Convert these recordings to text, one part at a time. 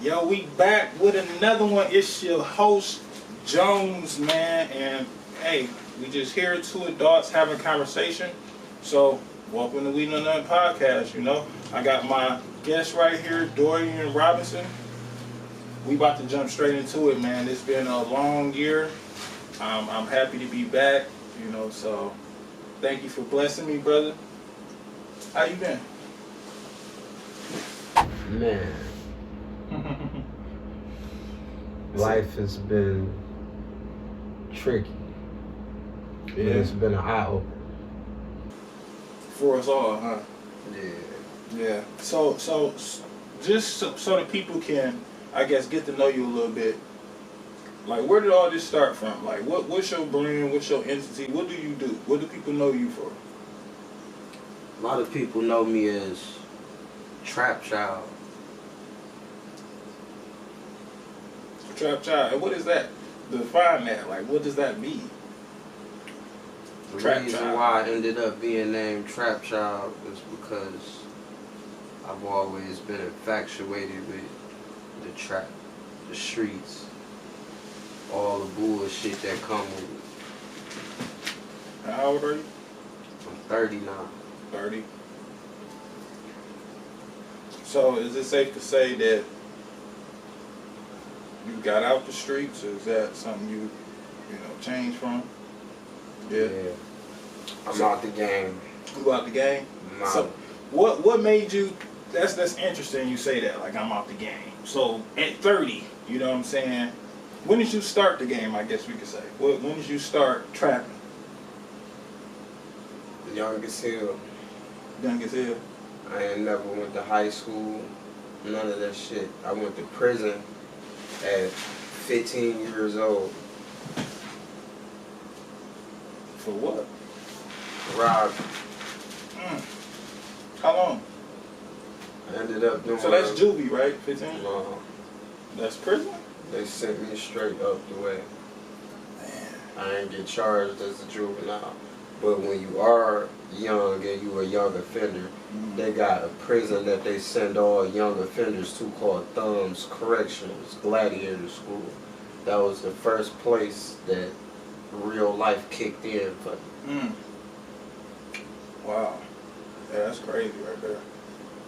Yo, we back with another one. It's your host, Jones, man. And hey, we just here, two adults having a conversation. So, welcome to We Know Nothing Podcast, you know. I got my guest right here, Dorian Robinson. We about to jump straight into it, man. It's been a long year. I'm happy to be back, you know, so thank you for blessing me, brother. How you been? Man, life has been tricky. Yeah. But it's been an eye-opener. For us all, huh? Yeah. Yeah. So just so that people can, I guess, get to know you a little bit. Like, where did all this start from? Like, what's your brand? What's your entity? What do you do? What do people know you for? A lot of people know me as Trap Child. Trap Child. And what is that? Define that. Like, what does that mean? The Trap reason Child. why I ended up being named Trap Child is because I've always been infatuated with the trap, the streets, all the bullshit that come with it. How old are you? I'm 30 now. 30. So is it safe to say that you got out the streets, or is that something you changed from? Yeah. I'm out the game. You out the game? I'm out. So what made you, that's interesting you say that, like, I'm out the game. So at 30, you know what I'm saying, when did you start the game, I guess we could say? When did you start trapping? Young as hell. Young as hell? I ain't never went to high school, none of that shit. I went to prison at 15 years old. For what? Robbed. How long? I ended up doing. So that's juvie, right? 15? That's prison? They sent me straight up the way. Man. I ain't get charged as a juvenile. But when you are young and you a young offender, they got a prison that they send all young offenders to called Thumbs Corrections, Gladiator School. That was the first place that real life kicked in for me. Wow. Yeah, that's crazy right there.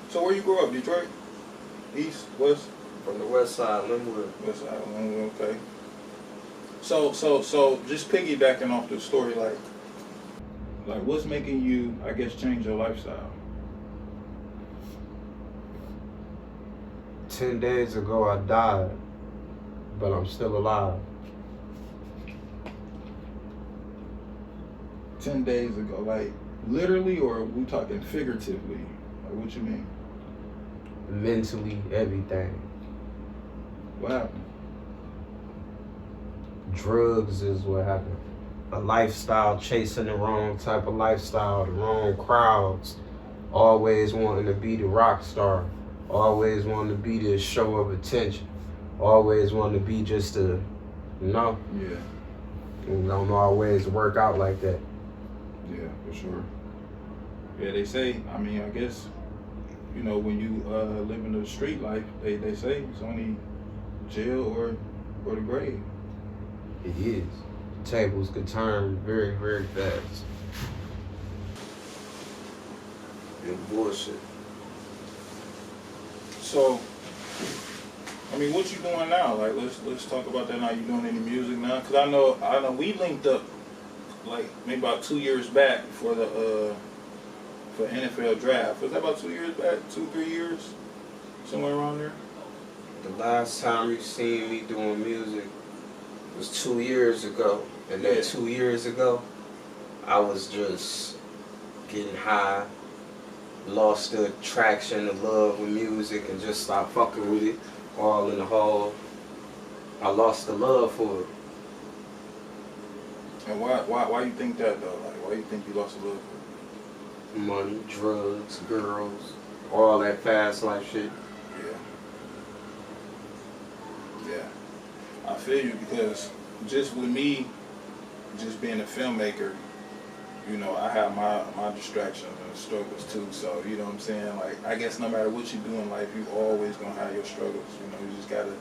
So where you grew up? Detroit? East? West? From the west side, Linwood. West side, okay. So just piggybacking off the story, like what's making you, I guess, change your lifestyle? 10 days ago I died, but I'm still alive. 10 days ago, like literally, or are we talking figuratively? Like, what you mean? Mentally, everything. What happened? Drugs is what happened. A lifestyle, chasing the wrong type of lifestyle, the wrong crowds, always wanting to be the rock star, always wanting to be the show of attention, always wanting to be just a, Yeah. It don't always work out like that. Yeah, for sure. Yeah, they say, I mean, I guess, when you live in the street life, they say it's only jail or the grave. It is. Tables could turn very, very fast. And bullshit. So, I mean, what you doing now? Like, let's talk about that now. You doing any music now? Cause I know we linked up like maybe about 2 years back for the for NFL draft. Was that about 2 years back? 2-3 years, somewhere around there. The last time you seen me doing music was 2 years ago. And then 2 years ago, I was just getting high, lost the attraction, the love with music, and just stopped fucking with it, all in the hole. I lost the love for it. And why you think that though? Like, why you think you lost the love for it? Money, drugs, girls, all that fast life shit. Yeah. I feel you, because just with me, just being a filmmaker, you know, I have my distractions and struggles too. So, you know what I'm saying? Like, I guess no matter what you do in life, you always gonna have your struggles. You know, you just gotta,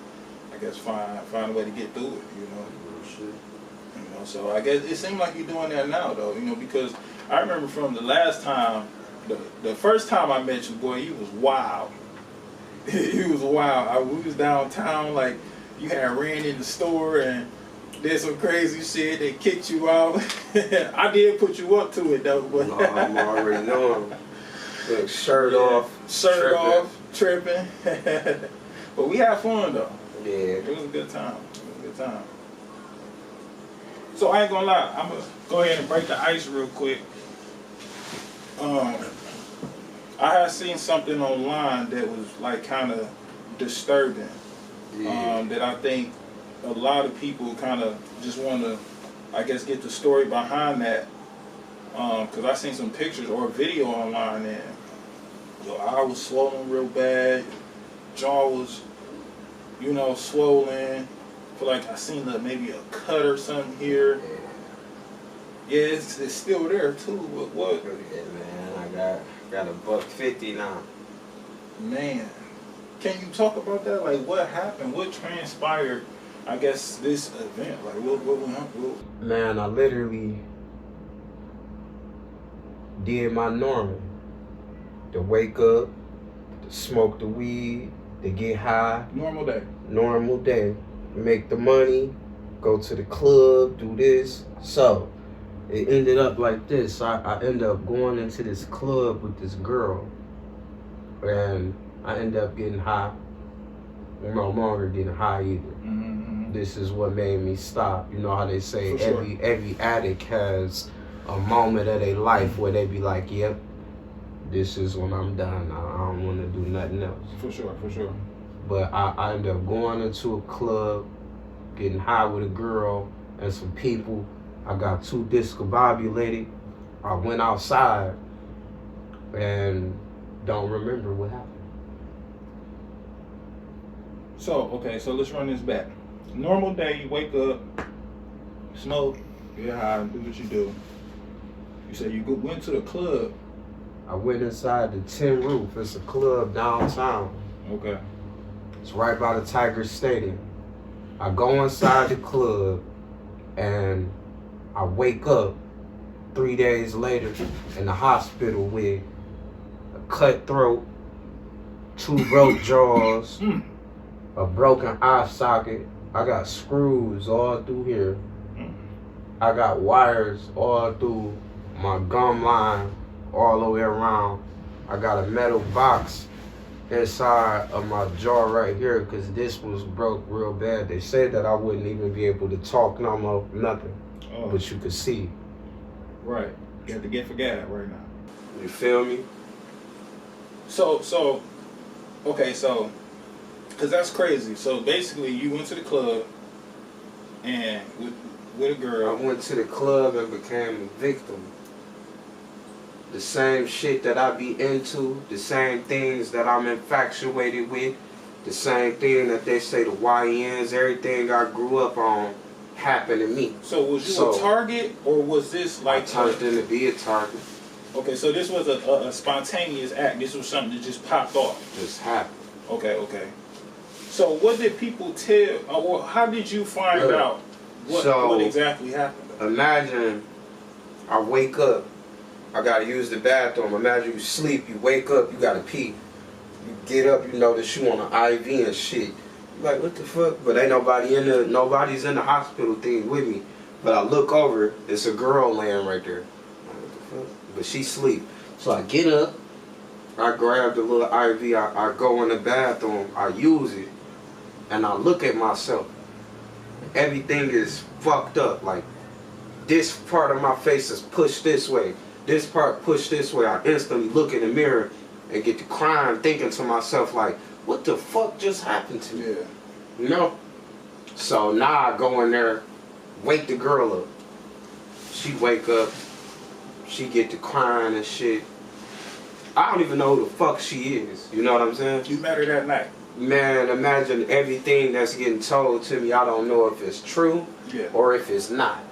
I guess, find a way to get through it. You know. You know, so I guess it seems like you're doing that now, though. You know, because I remember from the last time, the first time I met you, boy, you was wild. You was wild. We was downtown, like you had ran in the store and did some crazy shit. They kicked you out. I did put you up to it though, but no, I'm already knowing. Look, shirt off, tripping. But we had fun though. Yeah, it was a good time. So I ain't gonna lie, I'm gonna go ahead and break the ice real quick. I had seen something online that was like kind of disturbing. yeah. That I think a lot of people kind of just want to, I guess, get the story behind that. Because I seen some pictures or a video online and your eye was swollen real bad, jaw was, you know, swollen. I feel like I seen maybe a cut or something here. Yeah, it's still there too. But what? Yeah, man, I got $150 now. Man, can you talk about that? Like, what happened? What transpired? I guess this event. Like, what? Man, I literally did my normal. To wake up, to smoke the weed, to get high. Normal day. Normal day. Make the money, go to the club, do this. So, it ended up like this. I ended up going into this club with this girl. And I ended up getting high. I'm no longer getting high either. Mm-hmm. This is what made me stop. You know how they say For every addict has a moment of their life where they be like, yep, this is when I'm done. I don't want to do nothing else. For sure. But I ended up going into a club, getting high with a girl and some people. I got too discombobulated. I went outside and don't remember what happened. So let's run this back. Normal day, you wake up, smoke, get high, do what you do. You said you went to the club. I went inside the Tin Roof. It's a club downtown. Okay. It's right by the Tigers Stadium. I go inside the club and I wake up 3 days later in the hospital with a cut throat, 2 broke jaws, a broken eye socket. I got screws all through here. I got wires all through my gum line all the way around. I got a metal box inside of my jaw right here because this was broke real bad. They said that I wouldn't even be able to talk no more, nothing. Oh. But you could see. Right. You have to get for gas right now. You feel me? So, because that's crazy. So basically, you went to the club and with a girl. I went to the club and became a victim. The same shit that I be into, the same things that I'm infatuated with, the same thing that they say the YNs, everything I grew up on happened to me. So was you a target, or was this like... I turned into be a target. Okay, so this was a spontaneous act. This was something that just popped off. Just happened. Okay. So what did people tell, or how did you find out what exactly happened? Imagine I wake up, I gotta use the bathroom. Imagine you sleep, you wake up, you gotta pee. You get up, you notice you on an IV and shit. You like, what the fuck? But ain't nobody's in the hospital thing with me. But I look over, it's a girl laying right there. What the fuck? But she sleep. So I get up, I grab the little IV, I go in the bathroom, I use it, and I look at myself. Everything is fucked up. Like, this part of my face is pushed this way. This part pushed this way. I instantly look in the mirror and get to crying, thinking to myself, like, what the fuck just happened to me? Yeah. You know? So now I go in there, wake the girl up. She wake up, she get to crying and shit. I don't even know who the fuck she is. You know what I'm saying? You met her that night. Man, imagine everything that's getting told to me. I don't know if it's true or if it's not.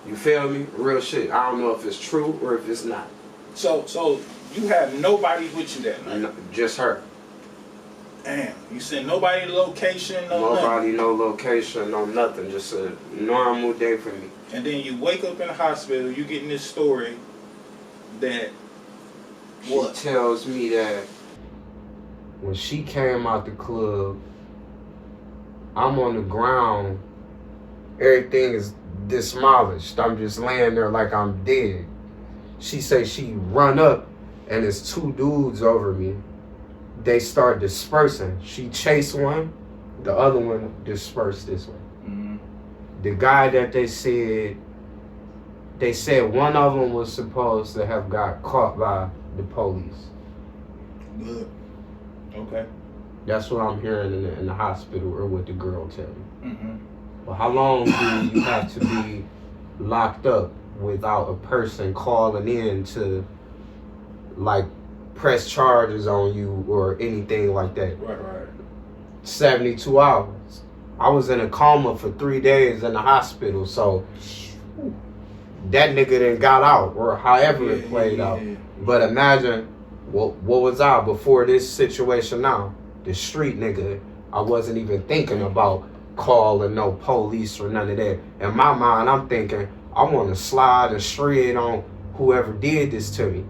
You feel me? Real shit. I don't know if it's true or if it's not. So you have nobody with you that night? No, just her. Damn. You said nobody location, no Nobody, nothing. no location, no nothing. Just a normal day for me. And then you wake up in the hospital, you getting this story that what? She tells me that when she came out the club, I'm on the ground. Everything is demolished. I'm just laying there like I'm dead. She say she run up and there's two dudes over me. They start dispersing. She chased one, the other one dispersed this way. Mm-hmm. The guy that they said one of them was supposed to have got caught by the police. Good. Okay. That's what I'm hearing in the hospital or what the girl tell me. Mm-hmm. Well, how long do you have to be locked up without a person calling in to, like, press charges on you or anything like that? Right. 72 hours. I was in a coma for 3 days in the hospital, so that nigga done got out, or however it played out. But imagine what was I before this situation now? The street nigga, I wasn't even thinking about calling no police or none of that. In my mind, I'm thinking, I want to slide and shred on whoever did this to me.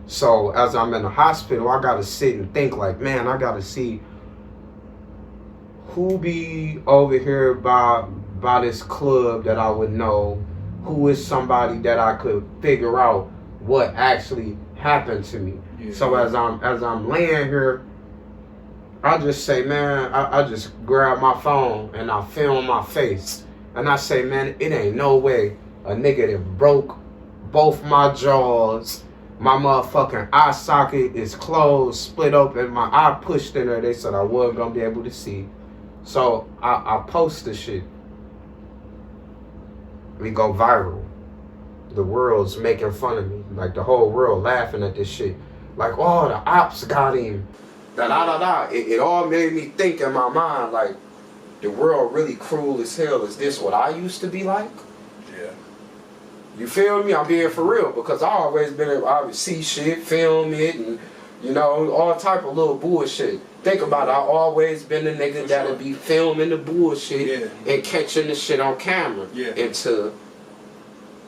So as I'm in the hospital, I got to sit and think like, man, I got to see who be over here by this club that I would know, who is somebody that I could figure out what actually happened to me. Yeah. So as I'm laying here, I just say, man, I just grab my phone and I film my face. And I say, man, it ain't no way a nigga that broke both my jaws, my motherfucking eye socket is closed, split open, my eye pushed in there. They said I wasn't gonna be able to see. So I post the shit. We go viral. The world's making fun of me. Like the whole world laughing at this shit. Like, oh, the ops got him. It all made me think in my mind, like, the world really cruel as hell. Is this what I used to be like? Yeah. You feel me? I'm being for real, because I always been able to see shit, film it, and, you know, all type of little bullshit. Think about it, I always been the nigga that'll be filming the bullshit and catching the shit on camera. Yeah. Until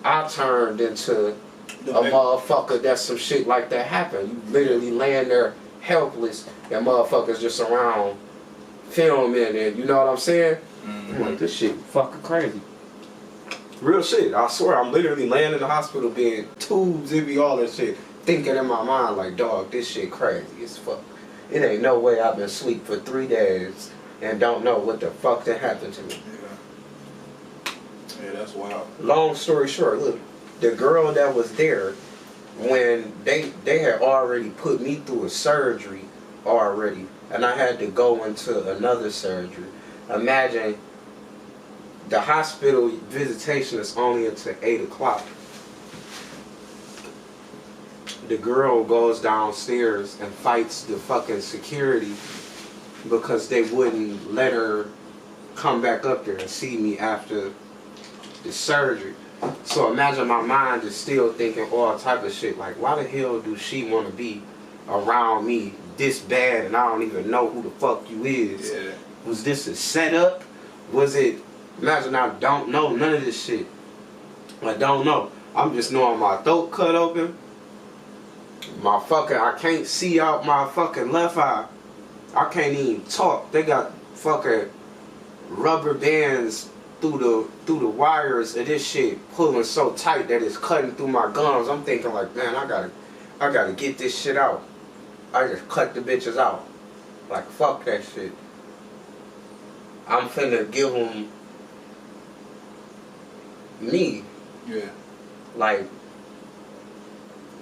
I turned into a motherfucker that some shit like that happened. You literally laying there helpless and motherfuckers just around filming and you know what I'm saying? Mm-hmm. I'm like, this shit fucking crazy. Real shit, I swear, I'm literally laying in the hospital being tubes, it be all that shit. Thinking in my mind like, dog, this shit crazy as fuck. It ain't no way I've been asleep for 3 days and don't know what the fuck that happened to me. Yeah, that's wild. Long story short, look, the girl that was there, when they had already put me through a surgery already, and I had to go into another surgery. Imagine the hospital visitation is only until 8 o'clock. The girl goes downstairs and fights the fucking security because they wouldn't let her come back up there and see me after the surgery. So imagine my mind is still thinking all type of shit like, why the hell do she want to be around me this bad and I don't even know who the fuck you is? Yeah. Was this a setup? Was it, imagine I don't know none of this shit. I don't know. I'm just knowing my throat cut open. My fucking, I can't see out my fucking left eye. I can't even talk. They got fucking rubber bands through the wires of this shit pulling so tight that it's cutting through my gums. I'm thinking like, man, I gotta get this shit out. I just cut the bitches out. Like, fuck that shit. I'm finna give them me. Yeah. Like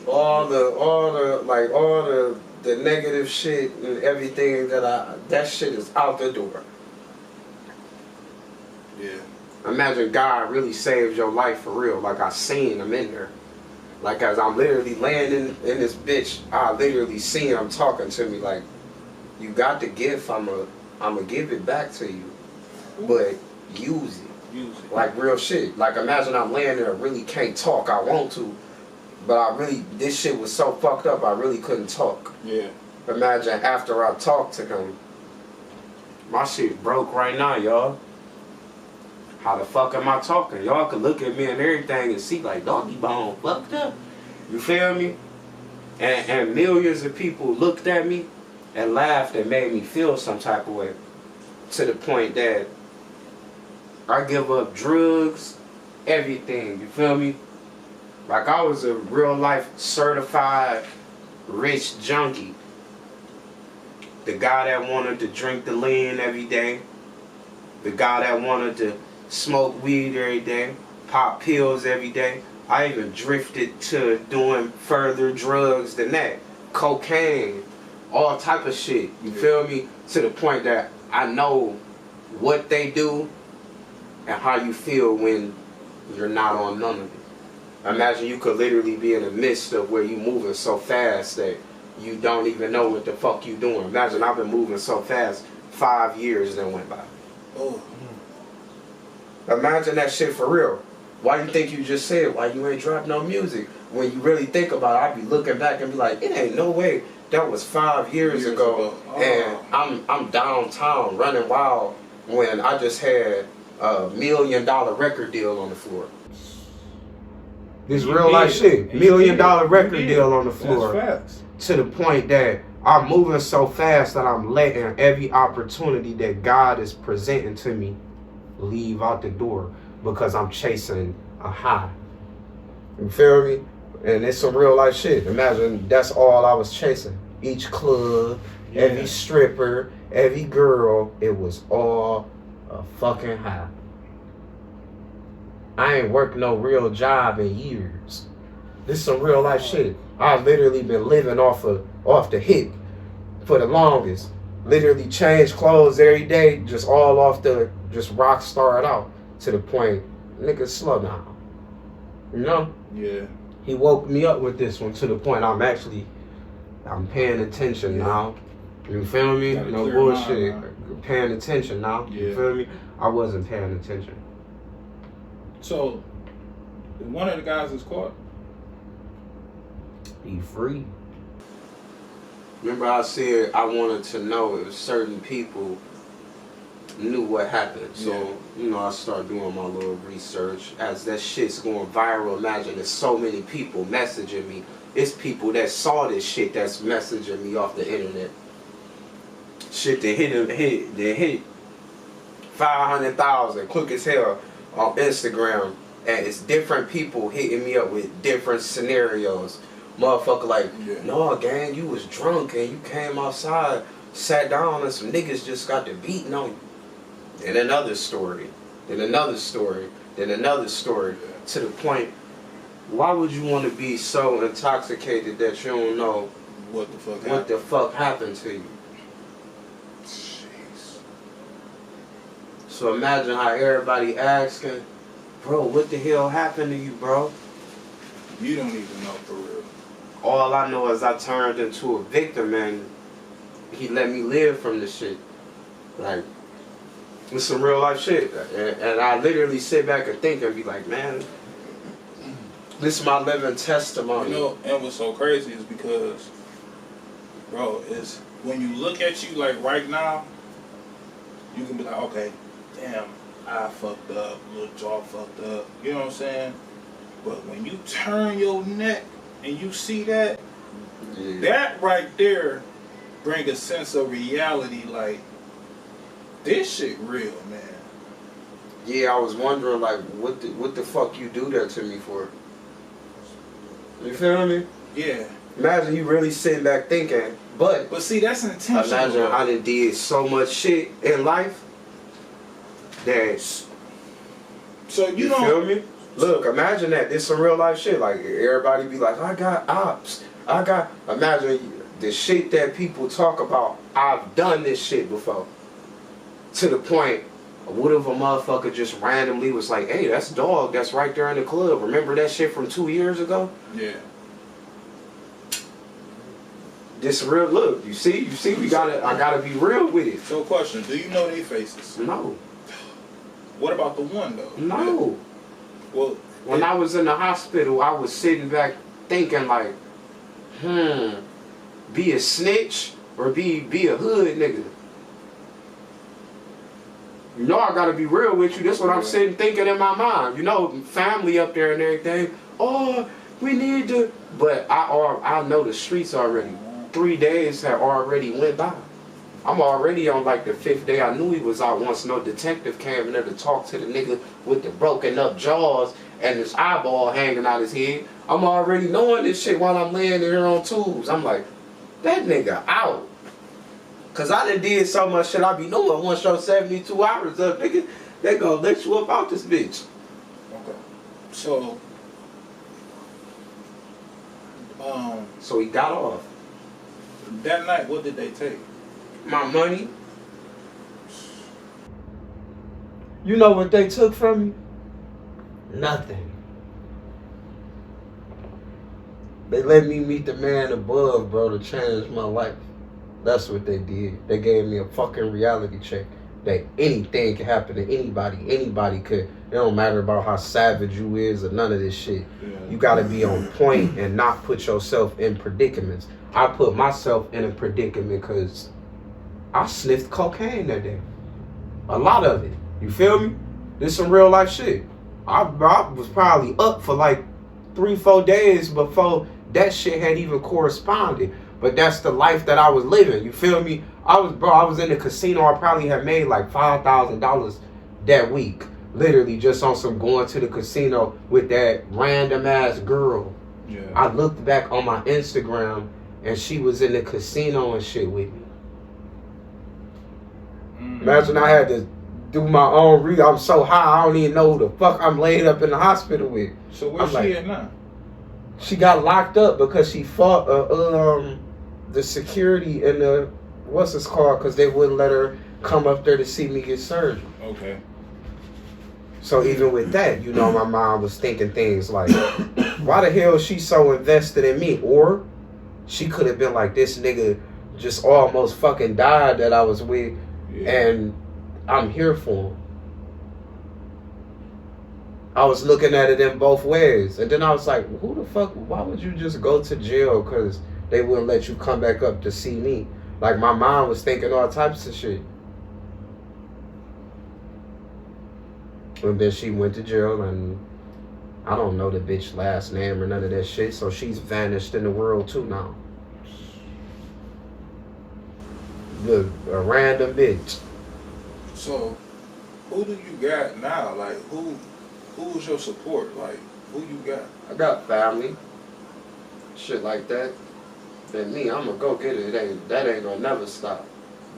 all the negative shit and everything that shit is out the door. Yeah. Imagine God really saved your life for real. Like I seen him in there. Like as I'm literally laying in this bitch, I literally seen him talking to me like, you got the gift, I'ma give it back to you. But use it. Music. Like real shit. Like imagine I'm laying there, really can't talk. I want to, but this shit was so fucked up. I really couldn't talk. Yeah. Imagine after I talked to him, my shit broke right now, y'all. How the fuck am I talking? Y'all could look at me and everything and see like doggy bone fucked up. You feel me? And millions of people looked at me and laughed and made me feel some type of way. To the point that I give up drugs, everything. You feel me? Like I was a real life certified rich junkie. The guy that wanted to drink the lean every day. The guy that wanted to smoke weed every day. Pop pills every day. I even drifted to doing further drugs than that. Cocaine. All type of shit. You feel me? To the point that I know what they do and how you feel when you're not on none of it. Imagine you could literally be in the midst of where you moving so fast that you don't even know what the fuck you doing. Imagine I've been moving so fast, 5 years that went by. Oh. Imagine that shit for real. Why you think you just said, why you ain't dropped no music? When you really think about it, I be looking back and be like, it ain't no way. That was 5 years ago. Oh. And I'm downtown running wild when I just had $1 million record deal on the floor. This real life shit. $1 million record deal on the floor. That's facts. To the point that I'm moving so fast that I'm letting every opportunity that God is presenting to me leave out the door because I'm chasing a high. You feel me? And it's some real life shit. Imagine that's all I was chasing. Each club, every stripper, every girl, it was all a fucking high. I ain't worked no real job in years. This is some real life shit. I've literally been living off the hip for the longest. Literally changed clothes every day, just all off just rock starred out to the point, nigga, slow down. You know? Yeah. He woke me up with this one to the point I'm paying attention now. You feel me? No bullshit. Paying attention now. You feel me? I wasn't paying attention. So, one of the guys is caught. Be free. Remember I said I wanted to know if certain people knew what happened. So, I started doing my little research. As that shit's going viral, imagine there's so many people messaging me. It's people that saw this shit that's messaging me off the internet. Shit that hit 500,000 quick as hell on Instagram. And it's different people hitting me up with different scenarios. Motherfucker like, no gang, you was drunk and you came outside, sat down and some niggas just got to beating on you. Then another story, then another story, then another story. To the point, why would you want to be so intoxicated that you don't know what the fuck happened to you? Jeez. So imagine how everybody asking, bro, what the hell happened to you, bro? You don't even know for real. All I know is I turned into a victim and he let me live from this shit. Like, it's some real life shit. And I literally sit back and think and be like, man, this is my living testimony. And what's so crazy is because, bro, is when you look at you like right now, you can be like, okay, damn, I fucked up, little jaw fucked up. You know what I'm saying? But when you turn your neck and you see that, that right there bring a sense of reality. Like, this shit real, man. Yeah, I was wondering, like, what the fuck you do that to me for? You feel me? Yeah. Imagine you really sitting back thinking, but see, that's intentional. Imagine I done did so much shit in life that. So you feel me? Look, imagine that. This some real life shit. Like, everybody be like, I got ops. Imagine the shit that people talk about. I've done this shit before. To the point, what if a motherfucker just randomly was like, hey, that's dog. That's right there in the club. Remember that shit from 2 years ago? Yeah. This real, look, you see, I gotta be real with it. So question, do you know their faces? No. What about the one though? No. Well, when I was in the hospital, I was sitting back thinking like, be a snitch or be a hood nigga. You know I gotta be real with you. That's what I'm sitting thinking in my mind. You know, family up there and everything. Oh, we need to. But I know the streets already. 3 days had already went by. I'm already on like the 5th day. I knew he was out once no detective came in there to talk to the nigga with the broken up jaws and his eyeball hanging out his head. I'm already knowing this shit while I'm laying there on tubes. I'm like, that nigga out. Cause I done did so much shit I be knowing once your 72 hours up, nigga, they gonna let you up out this bitch. Okay. So he got off. that night, what did they take? My money. You know what they took from me? Nothing. They let me meet the man above, bro, to change my life. That's what they did. They gave me a fucking reality check that anything can happen to anybody. Anybody could. It don't matter about how savage you is or none of this shit. Yeah. You gotta be on point and not put yourself in predicaments. I put myself in a predicament because I sniffed cocaine that day. A lot of it. You feel me? This some real life shit. I was probably up for like 3-4 days before that shit had even corresponded. But that's the life that I was living. You feel me? I was in the casino. I probably had made like $5,000 that week. Literally just on some going to the casino with that random ass girl. Yeah. I looked back on my Instagram and she was in the casino and shit with me. Imagine I had to do my own I'm so high I don't even know who the fuck I'm laid up in the hospital with. So where's she at now? She got locked up because she fought the security and the what's it's called because they wouldn't let her come up there to see me get surgery. Okay. So even with that, you know, my mom was thinking things like, why the hell is she so invested in me? Or she could have been like, this nigga just almost fucking died that I was with, and I'm here for him. I was looking at it in both ways. And then I was like, who the fuck, why would you just go to jail because they wouldn't let you come back up to see me? Like, my mom was thinking all types of shit. And then she went to jail, and I don't know the bitch last name or none of that shit, so she's vanished in the world too now. A random bitch. So, who do you got now? Like, who's your support? Like, who you got? I got family. Shit like that. Then me, I'm a go-getter. That ain't gonna never stop.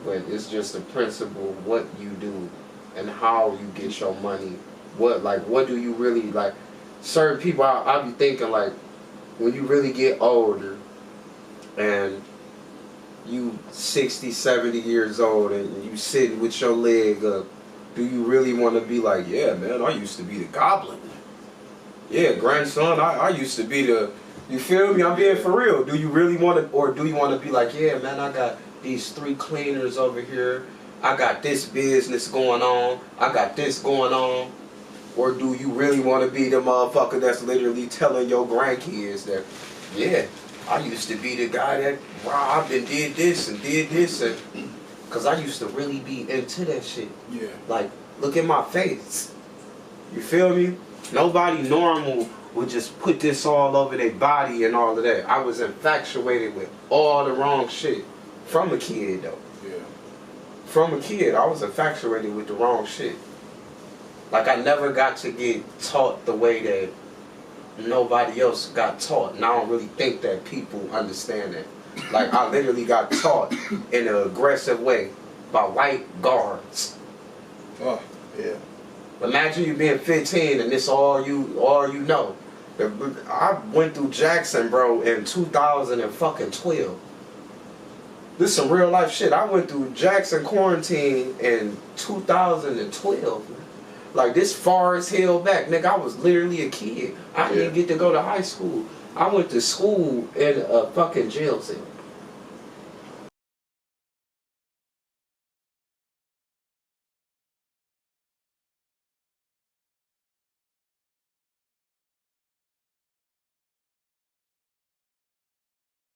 But it's just the principle of what you do and how you get your money. What do you really, like, certain people, I be thinking, like, when you really get older and you 60, 70 years old and you sitting with your leg up, do you really want to be like, yeah, man, I used to be the goblin. Yeah, grandson, I used to be the, you feel me? I'm being for real. Do you really want to, or do you want to be like, yeah, man, I got these 3 cleaners over here. I got this business going on. I got this going on. Or do you really want to be the motherfucker that's literally telling your grandkids that, yeah, I used to be the guy that robbed and did this and because I used to really be into that shit. Yeah. Like, look at my face. You feel me? Nobody normal would just put this all over their body and all of that. I was infatuated with all the wrong shit. From a kid, though. Yeah. From a kid, I was infatuated with the wrong shit. Like, I never got to get taught the way that nobody else got taught. And I don't really think that people understand that. Like, I literally got taught in an aggressive way by white guards. Oh, yeah. Imagine you being 15 and this all you know. I went through Jackson, bro, in 2012. This is some real life shit. I went through Jackson quarantine in 2012. Like, this far as hell back. Nigga, I was literally a kid. I didn't get to go to high school. I went to school in a fucking jail cell.